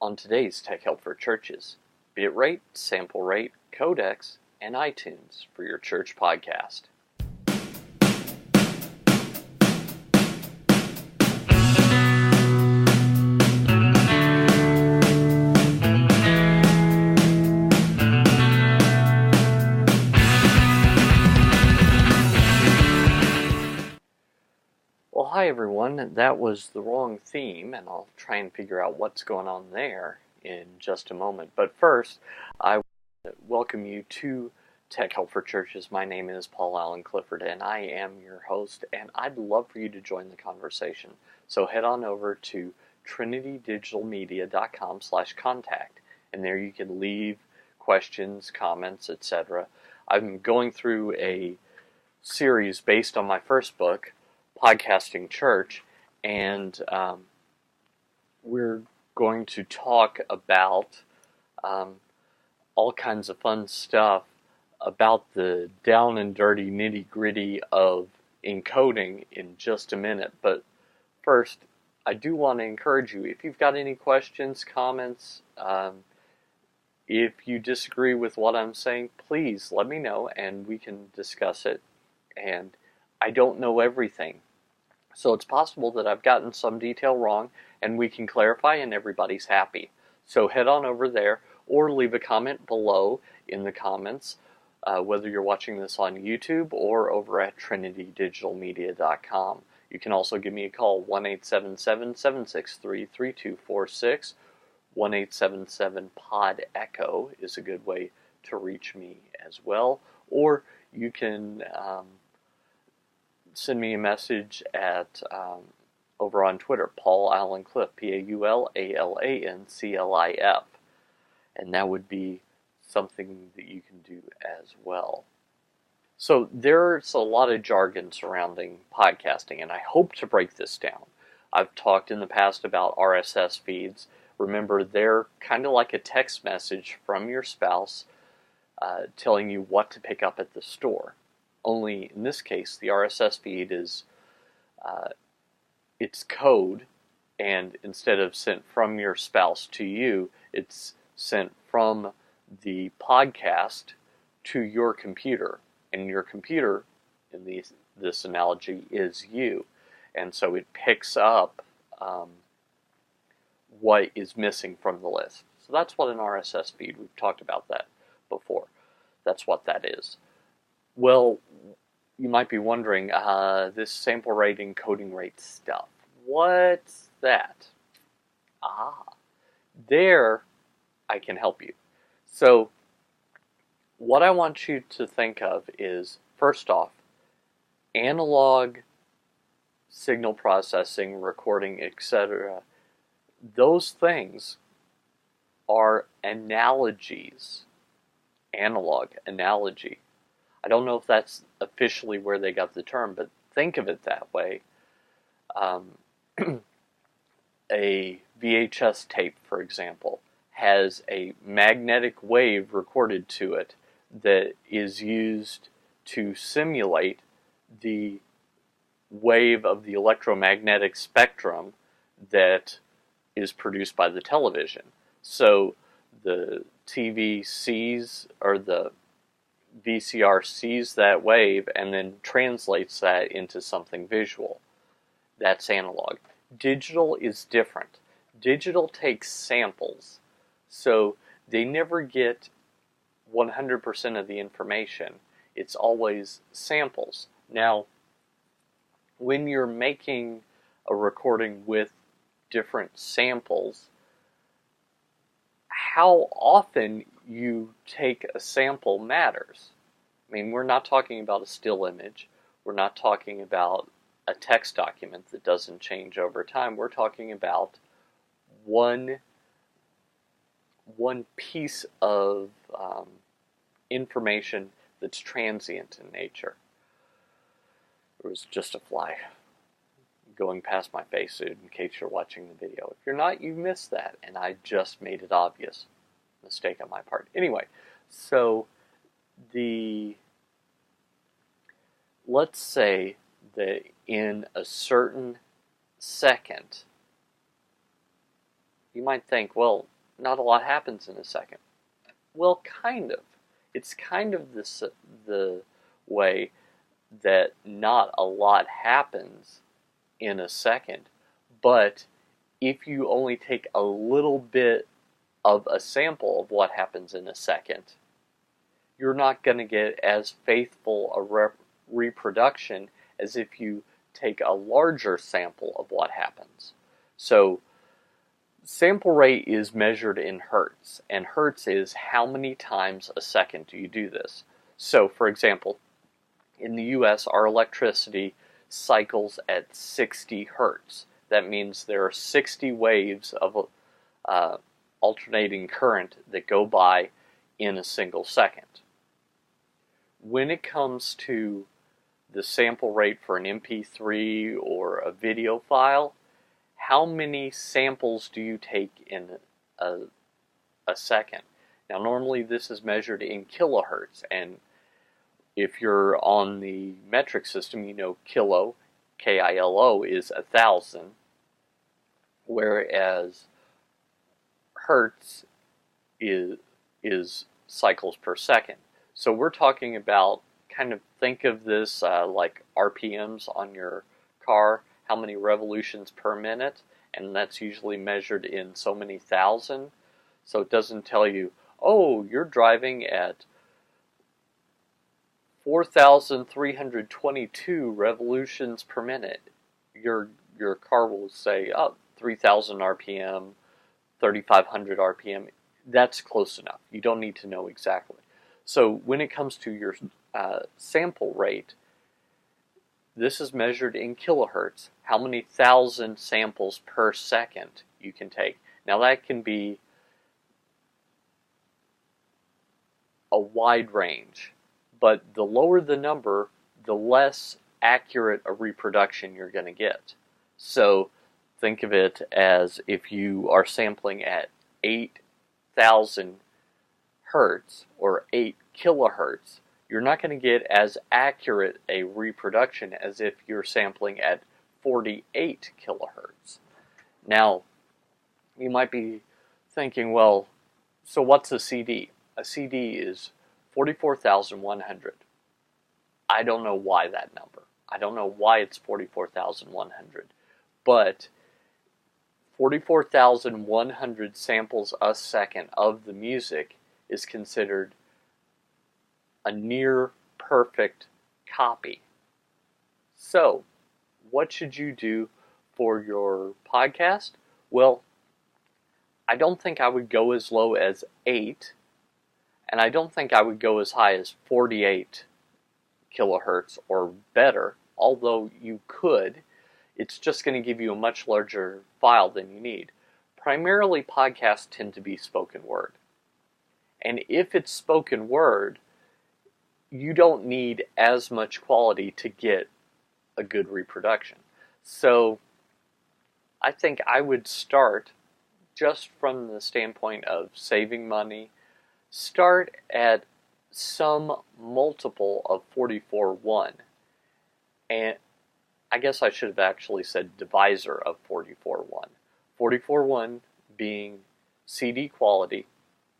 On today's Tech Help for Churches, bitrate, sample rate, codecs, and iTunes for your church podcast. Well, hi everyone, that was the wrong theme, and I'll try and figure out what's going on there in just a moment. But first, I welcome you to Tech Help for Churches. My name is Paul Allen Clifford, and I am your host, and I'd love for you to join the conversation. So head on over to trinitydigitalmedia.com/contact, and there you can leave questions, comments, etc. I'm going through a series based on my first book, Podcasting Church, and we're going to talk about all kinds of fun stuff about the down and dirty nitty-gritty of encoding in just a minute. But first, I do want to encourage you, if you've got any questions, comments, if you disagree with what I'm saying, please let me know and we can discuss it. And I don't know everything, so it's possible that I've gotten some detail wrong, and we can clarify and everybody's happy. So head on over there or leave a comment below in the comments, whether you're watching this on YouTube or over at trinitydigitalmedia.com. You can also give me a call, 1-877-763-3246. 1-877-POD-ECHO is a good way to reach me as well. Or you can send me a message at over on Twitter, Paul Allen Cliff, PaulAlanclif, and that would be something that you can do as well. So there's a lot of jargon surrounding podcasting, and I hope to break this down. I've talked in the past about RSS feeds. Remember, they're kind of like a text message from your spouse telling you what to pick up at the store. Only in this case, the RSS feed is it's code, and instead of sent from your spouse to you, it's sent from the podcast to your computer. And your computer, in this analogy, is you. And so it picks up what is missing from the list. So that's what an RSS feed, we've talked about that before. That's what that is. Well, you might be wondering, this sample rate encoding rate stuff, what's that? There I can help you. So what I want you to think of is, first off, analog signal processing, recording, etc. Those things are analogies. Analog, analogy. I don't know if that's officially where they got the term, but think of it that way. A VHS tape, for example, has a magnetic wave recorded to it that is used to simulate the wave of the electromagnetic spectrum that is produced by the television. So the TV sees, or the VCR sees that wave and then translates that into something visual. That's analog. Digital is different. Digital takes samples, so they never get 100% of the information. It's always samples. Now, when you're making a recording with different samples, how often you take a sample matters. I mean, we're not talking about a still image. We're not talking about a text document that doesn't change over time. We're talking about one piece of information that's transient in nature. There was just a fly going past my face in case you're watching the video. If you're not, you missed that, and I just made it obvious. Mistake on my part. Anyway, so let's say that in a certain second, you might think, well, not a lot happens in a second. Well, kind of. It's kind of the way that not a lot happens in a second, but if you only take a little bit of a sample of what happens in a second, you're not going to get as faithful a reproduction as if you take a larger sample of what happens. So sample rate is measured in Hertz, and Hertz is how many times a second do you do this. So for example, in the US, our electricity cycles at 60 Hertz. That means there are 60 waves of alternating current that go by in a single second. When it comes to the sample rate for an MP3 or a video file, how many samples do you take in a second? Now normally this is measured in kilohertz, and if you're on the metric system, you know kilo, K-I-L-O, is 1,000, whereas Hertz is cycles per second. So we're talking about, kind of think of this like RPMs on your car, how many revolutions per minute, and that's usually measured in so many thousand. So it doesn't tell you, oh, you're driving at 4,322 revolutions per minute. Your car will say, oh, 3,000 RPM, 3,500 RPM. That's close enough. You don't need to know exactly. So when it comes to your sample rate, this is measured in kilohertz, how many thousand samples per second you can take. Now that can be a wide range, but the lower the number, the less accurate a reproduction you're going to get. So think of it as if you are sampling at 8,000 Hertz or 8 kilohertz, you're not going to get as accurate a reproduction as if you're sampling at 48 kilohertz. Now, you might be thinking, well, so what's a CD? A CD is 44,100. I don't know why that number. I don't know why it's 44,100. But 44,100 samples a second of the music is considered a near perfect copy. So, what should you do for your podcast? Well, I don't think I would go as low as 8, and I don't think I would go as high as 48 kilohertz or better, although you could. It's just going to give you a much larger file than you need. Primarily, podcasts tend to be spoken word. And if it's spoken word, you don't need as much quality to get a good reproduction. So I think I would start, just from the standpoint of saving money, start at some multiple of 44.1. And I guess I should have actually said divisor of 44.1. 44.1 being CD quality.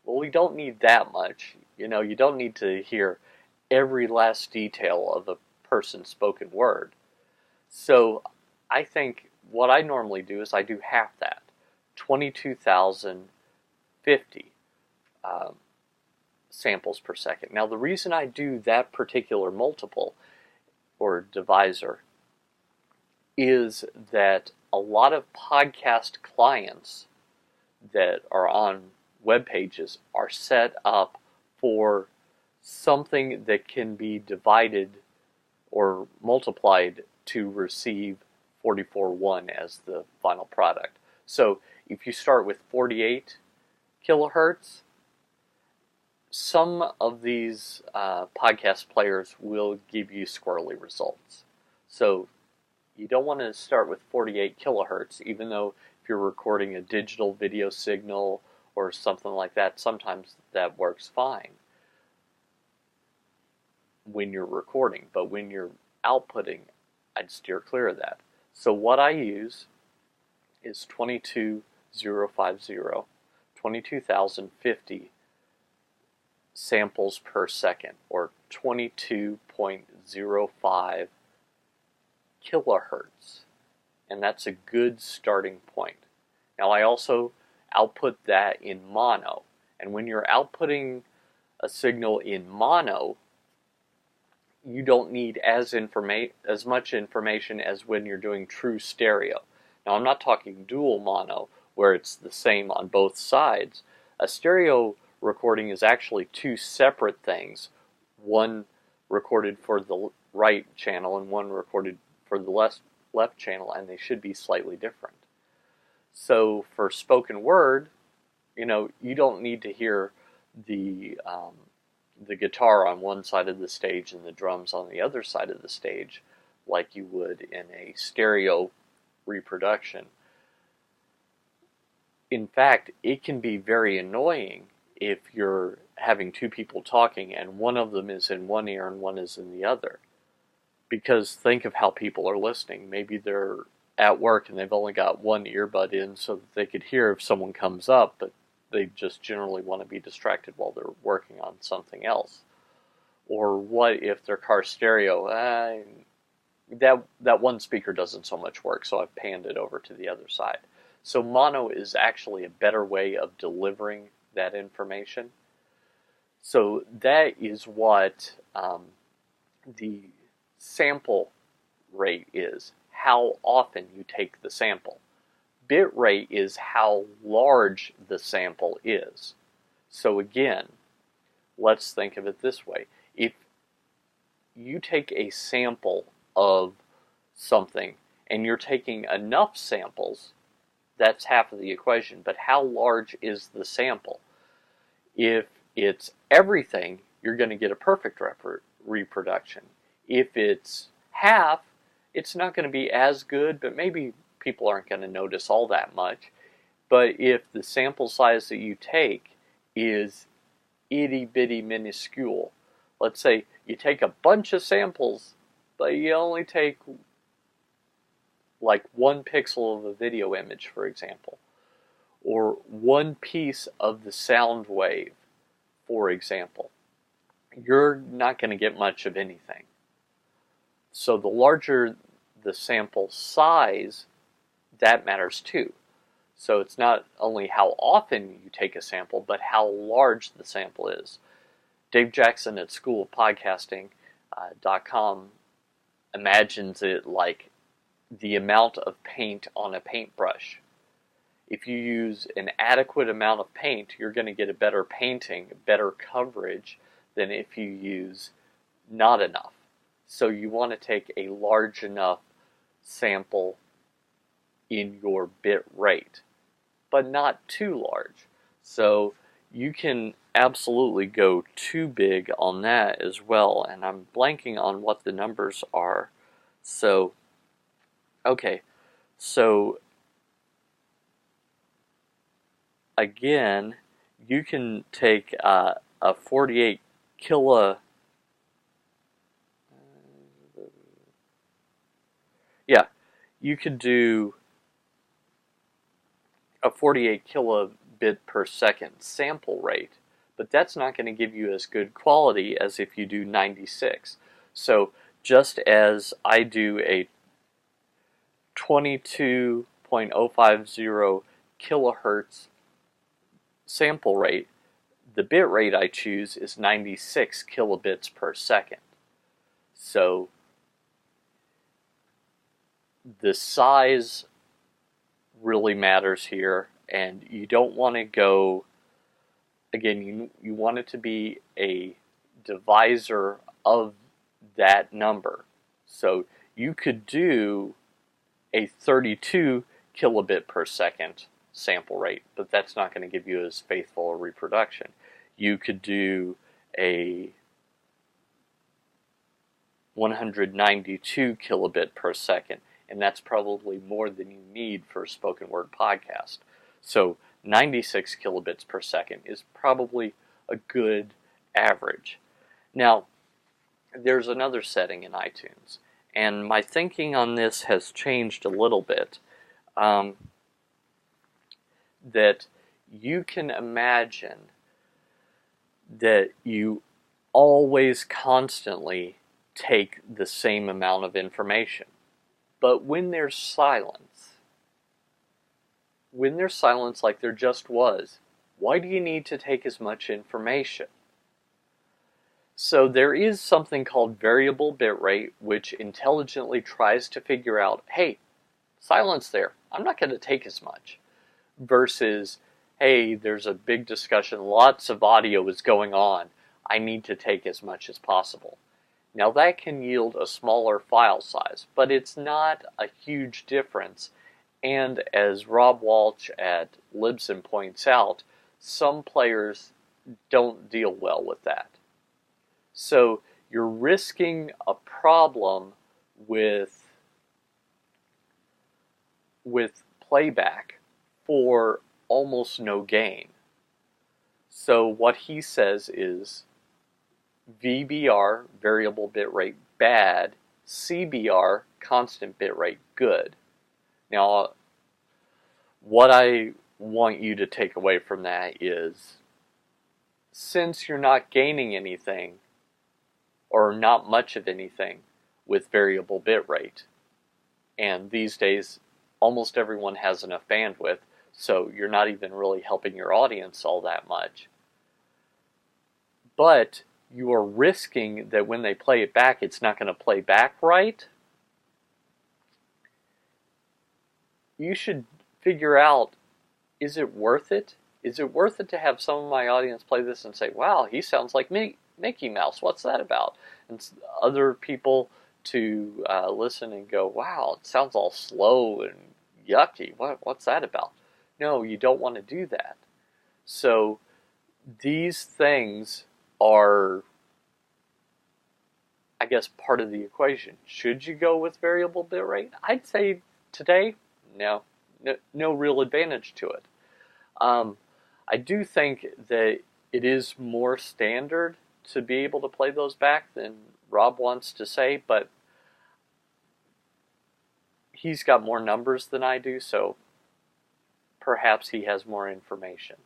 Well, we don't need that much. You know, you don't need to hear every last detail of a person's spoken word. So I think what I normally do is I do half that, 22,050 samples per second. Now the reason I do that particular multiple or divisor is that a lot of podcast clients that are on web pages are set up for something that can be divided or multiplied to receive 44.1 as the final product. So if you start with 48 kilohertz, some of these podcast players will give you squirrely results. So you don't want to start with 48 kilohertz, even though if you're recording a digital video signal or something like that, sometimes that works fine when you're recording. But when you're outputting, I'd steer clear of that. So what I use is 22,050, 22,050 samples per second, or 22.05 kilohertz. And that's a good starting point. Now I also output that in mono. And when you're outputting a signal in mono, you don't need as much information as when you're doing true stereo. Now I'm not talking dual mono, where it's the same on both sides. A stereo recording is actually two separate things. One recorded for the right channel and one recorded for the left channel, and they should be slightly different. So for spoken word, you don't need to hear the guitar on one side of the stage and the drums on the other side of the stage like you would in a stereo reproduction. In fact, it can be very annoying if you're having two people talking and one of them is in one ear and one is in the other. Because think of how people are listening. Maybe they're at work and they've only got one earbud in so that they could hear if someone comes up, but they just generally want to be distracted while they're working on something else. Or what if their car stereo, that one speaker doesn't so much work, so I've panned it over to the other side. So mono is actually a better way of delivering that information. So that is what the sample rate is, how often you take the sample. Bit rate is how large the sample is. So again, let's think of it this way. If you take a sample of something and you're taking enough samples, that's half of the equation. But how large is the sample? If it's everything, you're going to get a perfect reproduction. If it's half, it's not going to be as good, but maybe people aren't going to notice all that much. But if the sample size that you take is itty-bitty minuscule, let's say you take a bunch of samples, but you only take like 1 pixel of a video image, for example, or 1 piece of the sound wave, for example, you're not going to get much of anything. So the larger the sample size, that matters too. So it's not only how often you take a sample, but how large the sample is. Dave Jackson at schoolofpodcasting.com imagines it like the amount of paint on a paintbrush. If you use an adequate amount of paint, you're going to get a better painting, better coverage than if you use not enough. So you want to take a large enough sample in your bit rate, but not too large. So you can absolutely go too big on that as well, and I'm blanking on what the numbers are. So, okay, so again, you can take a 48 kilo, you could do a 48 kilobit per second sample rate, but that's not going to give you as good quality as if you do 96. So just as I do a 22.050 kilohertz sample rate, the bit rate I choose is 96 kilobits per second. So the size really matters here, and you don't want to go, again, you want it to be a divisor of that number. So you could do a 32 kilobit per second sample rate, but that's not going to give you as faithful a reproduction. You could do a 192 kilobit per second, and that's probably more than you need for a spoken word podcast. So 96 kilobits per second is probably a good average. Now, there's another setting in iTunes, and my thinking on this has changed a little bit. That you can imagine that you always constantly take the same amount of information. But when there's silence like there just was, why do you need to take as much information? So there is something called variable bitrate, which intelligently tries to figure out, hey, silence there, I'm not going to take as much. Versus, hey, there's a big discussion, lots of audio is going on, I need to take as much as possible. Now that can yield a smaller file size, but it's not a huge difference. And as Rob Walsh at Libsyn points out, some players don't deal well with that. So you're risking a problem with playback for almost no gain. So what he says is VBR, variable bitrate, bad, CBR, constant bitrate, good. Now, what I want you to take away from that is, since you're not gaining anything, or not much of anything, with variable bitrate, and these days almost everyone has enough bandwidth, so you're not even really helping your audience all that much. But you are risking that when they play it back, it's not going to play back right. You should figure out, is it worth it? Is it worth it to have some of my audience play this and say, wow, he sounds like Mickey Mouse, what's that about? And other people to listen and go, wow, it sounds all slow and yucky, what's that about? No, you don't want to do that. So these things are, I guess, part of the equation. Should you go with variable bitrate? I'd say today, no real advantage to it. I do think that it is more standard to be able to play those back than Rob wants to say, but he's got more numbers than I do, so perhaps he has more information.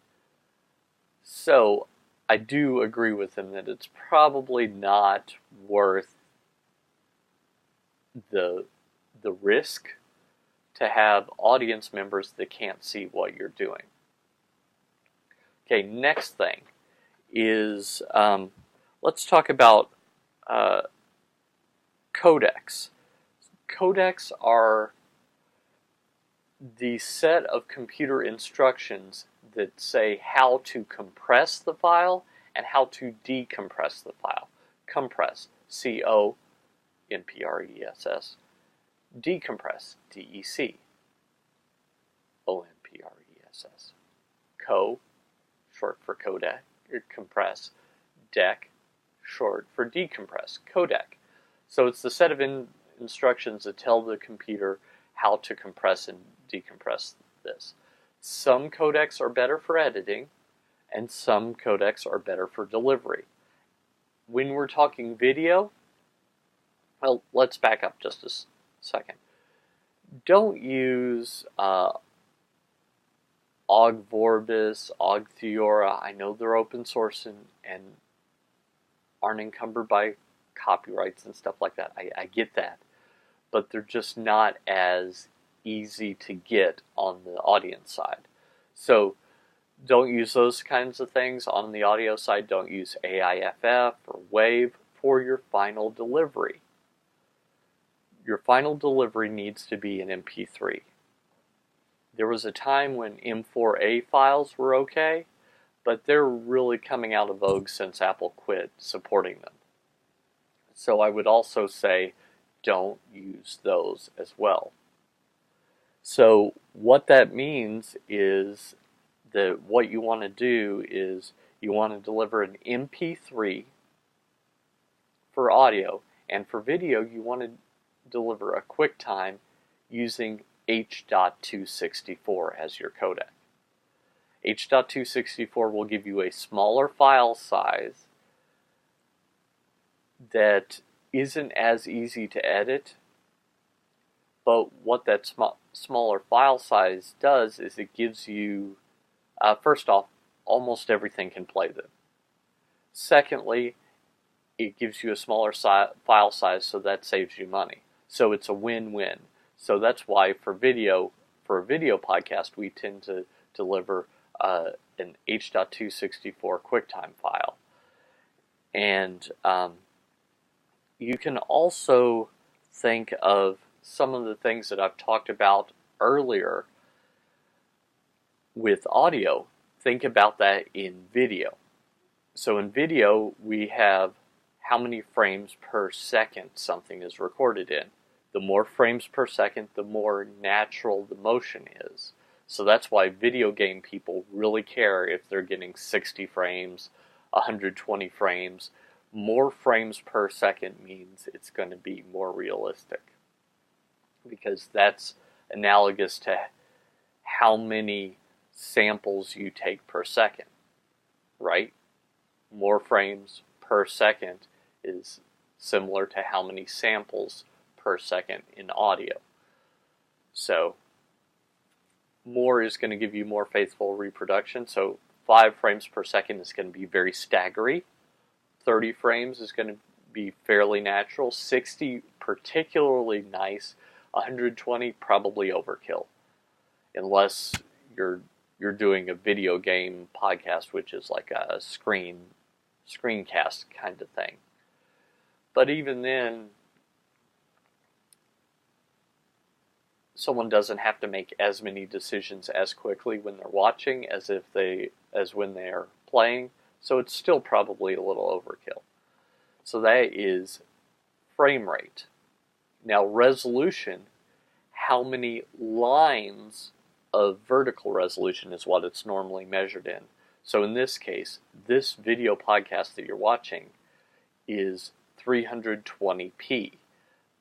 So I do agree with him that it's probably not worth the risk to have audience members that can't see what you're doing. Okay, next thing is let's talk about codecs. Codecs are the set of computer instructions that say how to compress the file and how to decompress the file. Compress, C-O-M-P-R-E-S-S. Decompress, D-E-C, O-M-P-R-E-S-S. Co, short for codec, compress, dec, short for decompress, codec. So it's the set of instructions that tell the computer how to compress and decompress this. Some codecs are better for editing, and some codecs are better for delivery. When we're talking video, well, let's back up just a second. Don't use Ogvorbis, Ogtheora. I know they're open source and aren't encumbered by copyrights and stuff like that. I get that. But they're just not as easy to get on the audience side. So don't use those kinds of things on the audio side. Don't use AIFF or WAVE for your final delivery. Your final delivery needs to be an MP3. There was a time when M4A files were okay, but they're really coming out of vogue since Apple quit supporting them. So I would also say don't use those as well. So what that means is that what you want to do is you want to deliver an MP3 for audio, and for video you want to deliver a QuickTime using H.264 as your codec. H.264 will give you a smaller file size that isn't as easy to edit, but what that smaller file size does is it gives you First off, almost everything can play them. Secondly, it gives you a smaller file size, so that saves you money. So it's a win-win. So that's why for a video podcast, we tend to deliver an H.264 QuickTime file. And you can also think of some of the things that I've talked about earlier with audio. Think about that in video. So in video, we have how many frames per second something is recorded in. The more frames per second, the more natural the motion is. So that's why video game people really care if they're getting 60 frames, 120 frames. More frames per second means it's going to be more realistic, because that's analogous to how many samples you take per second, right? More frames per second is similar to how many samples per second in audio. So more is going to give you more faithful reproduction. So 5 frames per second is going to be very staggery. 30 frames is going to be fairly natural. 60 particularly nice. 120 probably overkill, unless you're doing a video game podcast, which is like a screencast kind of thing. But even then, someone doesn't have to make as many decisions as quickly when they're watching as when they're playing, so it's still probably a little overkill. So that is frame rate. Now resolution, how many lines of vertical resolution is what it's normally measured in. So in this case, this video podcast that you're watching is 320p.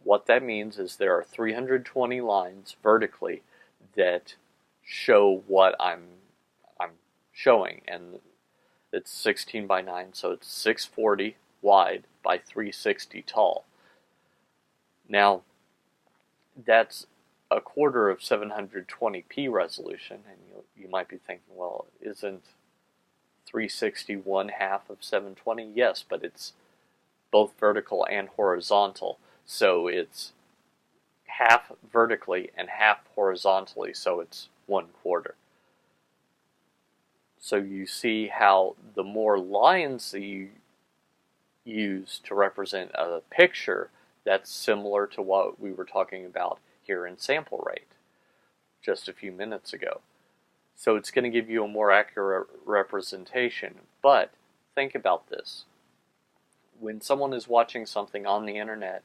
What that means is there are 320 lines vertically that show what I'm showing, and it's 16 by 9, so it's 640 wide by 360 tall. Now, that's a quarter of 720p resolution, and you might be thinking, well, isn't 360 one half of 720? Yes, but it's both vertical and horizontal. So it's half vertically and half horizontally, so it's 1/4. So you see how the more lines that you use to represent a picture, that's similar to what we were talking about here in sample rate just a few minutes ago. So it's going to give you a more accurate representation. But think about this. When someone is watching something on the internet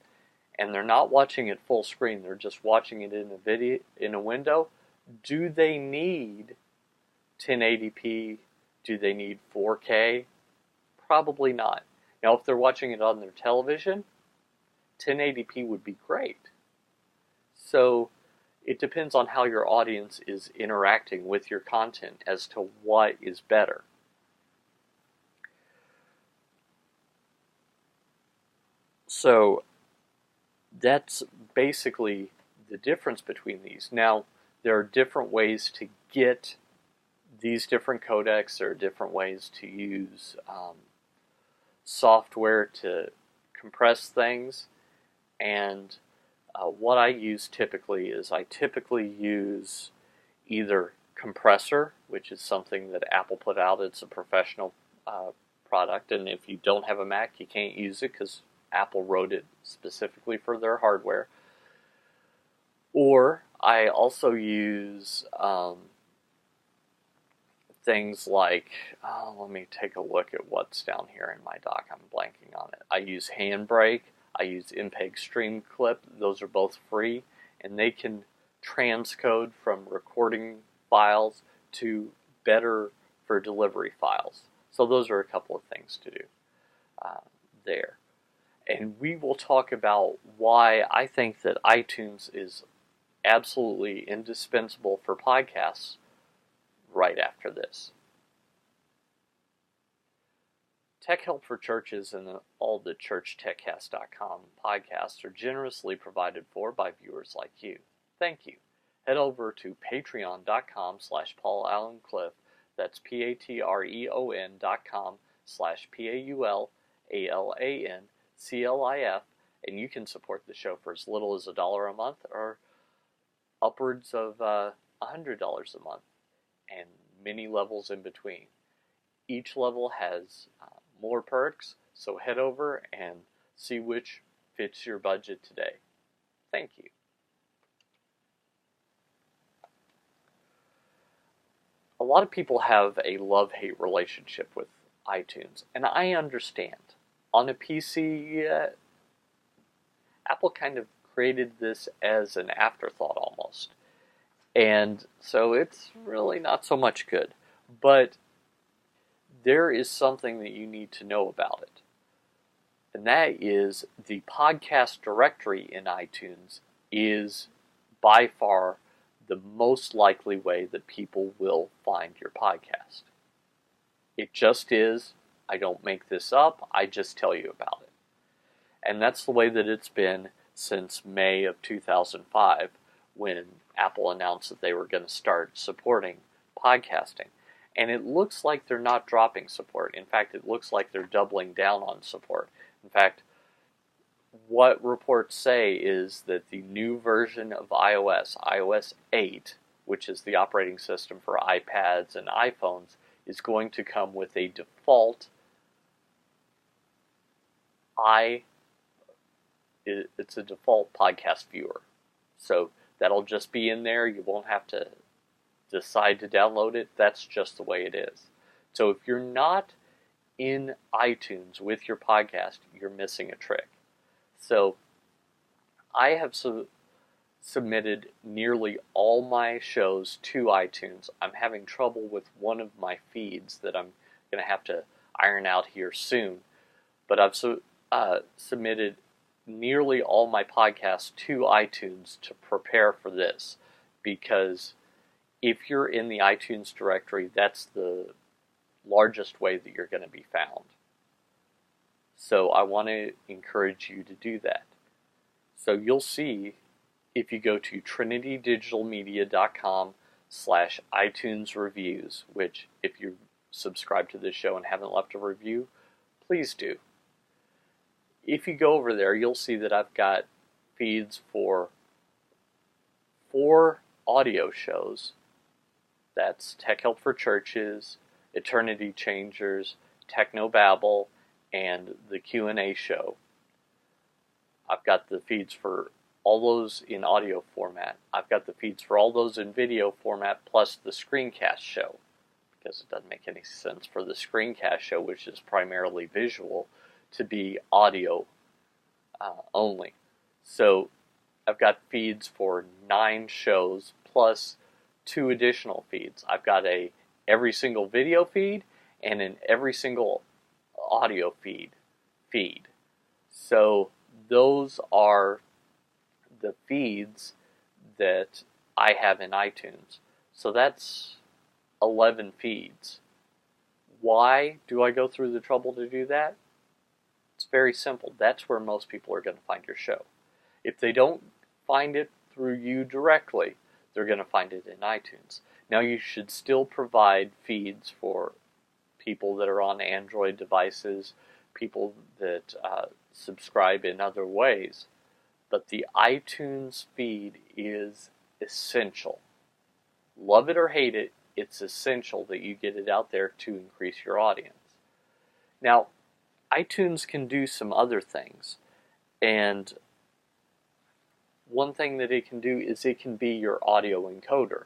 and they're not watching it full screen, they're just watching it in a window, do they need 1080p? Do they need 4K? Probably not. Now, if they're watching it on their television, 1080p would be great. So it depends on how your audience is interacting with your content as to what is better. So that's basically the difference between these. Now, there are different ways to get these different codecs. There are different ways to use software to compress things. And what I use typically is I use either compressor, which is something that Apple put out. It's a professional product, and if you don't have a Mac, you can't use it because Apple wrote it specifically for their hardware. Or I also use things like, let me take a look at what's down here in my dock. I'm blanking on it. I use Handbrake. I use MPEG Stream Clip. Those are both free, and they can transcode from recording files to better for delivery files. So those are a couple of things to do there. And we will talk about why I think that iTunes is absolutely indispensable for podcasts right after this. Tech Help for Churches and all the ChurchTechCast.com podcasts are generously provided for by viewers like you. Thank you. Head over to patreon.com/PaulAllenCliff That's patreon.com/PAULANCLIF, and you can support the show for as little as $1 a month or upwards of $100 a month, and many levels in between. Each level has more perks, so head over and see which fits your budget today. Thank you. A lot of people have a love-hate relationship with iTunes, and I understand. On a PC, Apple kind of created this as an afterthought almost. And so it's really not so much good. But there is something that you need to know about it. And that is the podcast directory in iTunes is by far the most likely way that people will find your podcast. It just is. I don't make this up. I just tell you about it. And that's the way that it's been since May of 2005 when Apple announced that they were going to start supporting podcasting. And it looks like they're not dropping support. In fact, it looks like they're doubling down on support. In fact, what reports say is that the new version of iOS, iOS 8, which is the operating system for iPads and iPhones, is going to come with a default it's a default podcast viewer. So that'll just be in there. You won't have to decide to download it. That's just the way it is. So if you're not in iTunes with your podcast, you're missing a trick. So I have submitted nearly all my shows to iTunes. I'm having trouble with one of my feeds that I'm going to have to iron out here soon. But I've submitted nearly all my podcasts to iTunes to prepare for this, because if you're in the iTunes directory, that's the largest way that you're going to be found. So I want to encourage you to do that. So you'll see if you go to trinitydigitalmedia.com/iTunes reviews, which if you subscribe to this show and haven't left a review, please do. If you go over there, you'll see that I've got feeds for 4 audio shows. That's Tech Help for Churches, Eternity Changers, Technobabble, and the Q&A show. I've got the feeds for all those in audio format. I've got the feeds for all those in video format, plus the screencast show, because it doesn't make any sense for the screencast show, which is primarily visual, to be audio only. So I've got feeds for 9 shows plus 2 additional feeds. I've got a every single video feed and an every single audio feed. So those are the feeds that I have in iTunes. So that's 11 feeds. Why do I go through the trouble to do that? It's very simple. That's where most people are going to find your show. If they don't find it through you directly, they're going to find it in iTunes. Now, you should still provide feeds for people that are on Android devices, people that subscribe in other ways. But the iTunes feed is essential. Love it or hate it, it's essential that you get it out there to increase your audience. Now, iTunes can do some other things, and one thing that it can do is it can be your audio encoder.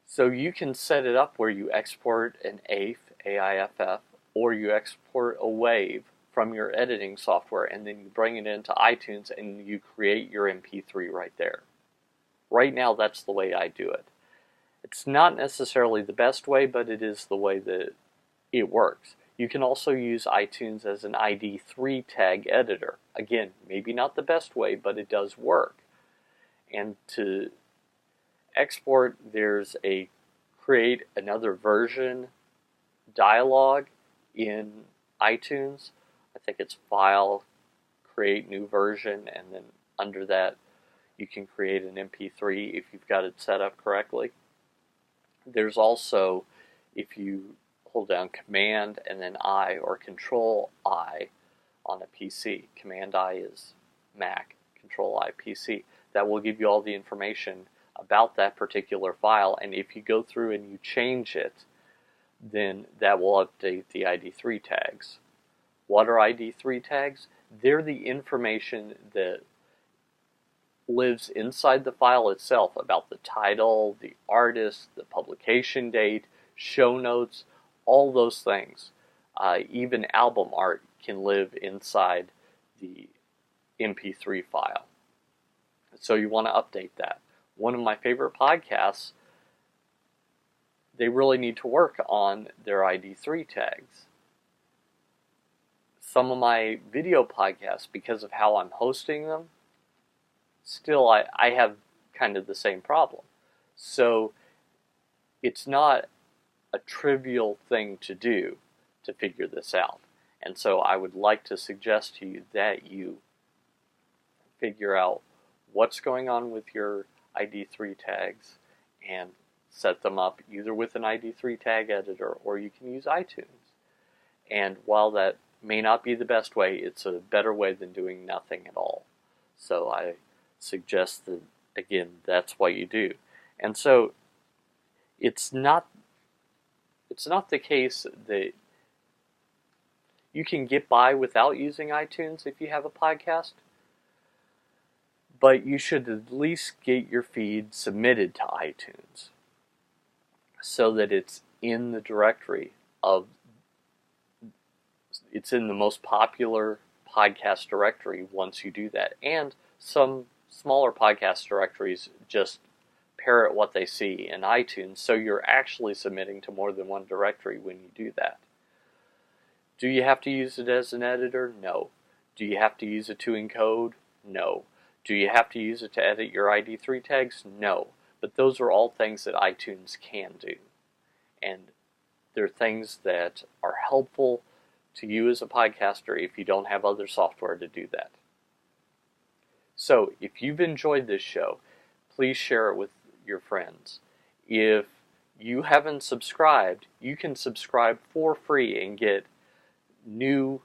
So you can set it up where you export an AIFF, or you export a WAV from your editing software, and then you bring it into iTunes and you create your MP3 right there. Right now, that's the way I do it. It's not necessarily the best way, but it is the way that it works. You can also use iTunes as an ID3 tag editor. Again, maybe not the best way, but it does work. And to export, there's a create another version dialog in iTunes. I think it's File, Create New Version, and then under that you can create an MP3 if you've got it set up correctly. There's also if you hold down Command and then I or Control I on a PC. Command I is Mac, Control I PC. That will give you all the information about that particular file, and if you go through and you change it, then that will update the ID3 tags. What are ID3 tags? They're the information that lives inside the file itself about the title, the artist, the publication date, show notes, all those things. Even album art can live inside the MP3 file. So you want to update that. One of my favorite podcasts, they really need to work on their ID3 tags. Some of my video podcasts, because of how I'm hosting them, still I have kind of the same problem. So it's not a trivial thing to do to figure this out. And so I would like to suggest to you that you figure out what's going on with your ID3 tags and set them up either with an ID3 tag editor, or you can use iTunes. And while that may not be the best way, it's a better way than doing nothing at all. So I suggest that, again, that's what you do. And so it's not the case that you can get by without using iTunes if you have a podcast, but you should at least get your feed submitted to iTunes so that it's in the directory of, it's in the most popular podcast directory once you do that. And some smaller podcast directories just parrot what they see in iTunes, so you're actually submitting to more than one directory when you do that. Do you have to use it as an editor? No. Do you have to use it to encode? No. Do you have to use it to edit your ID3 tags? No. But those are all things that iTunes can do. And they're things that are helpful to you as a podcaster if you don't have other software to do that. So, if you've enjoyed this show, please share it with your friends. If you haven't subscribed, you can subscribe for free and get new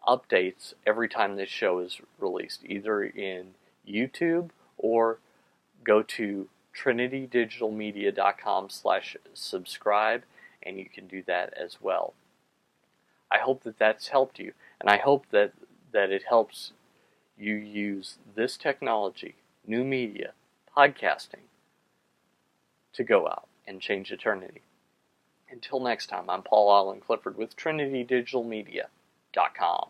updates every time this show is released, either in YouTube or go to trinitydigitalmedia.com/subscribe, and you can do that as well. I hope that that's helped you, and I hope that it helps you use this technology, new media, podcasting, to go out and change eternity. Until next time, I'm Paul Allen Clifford with trinitydigitalmedia.com.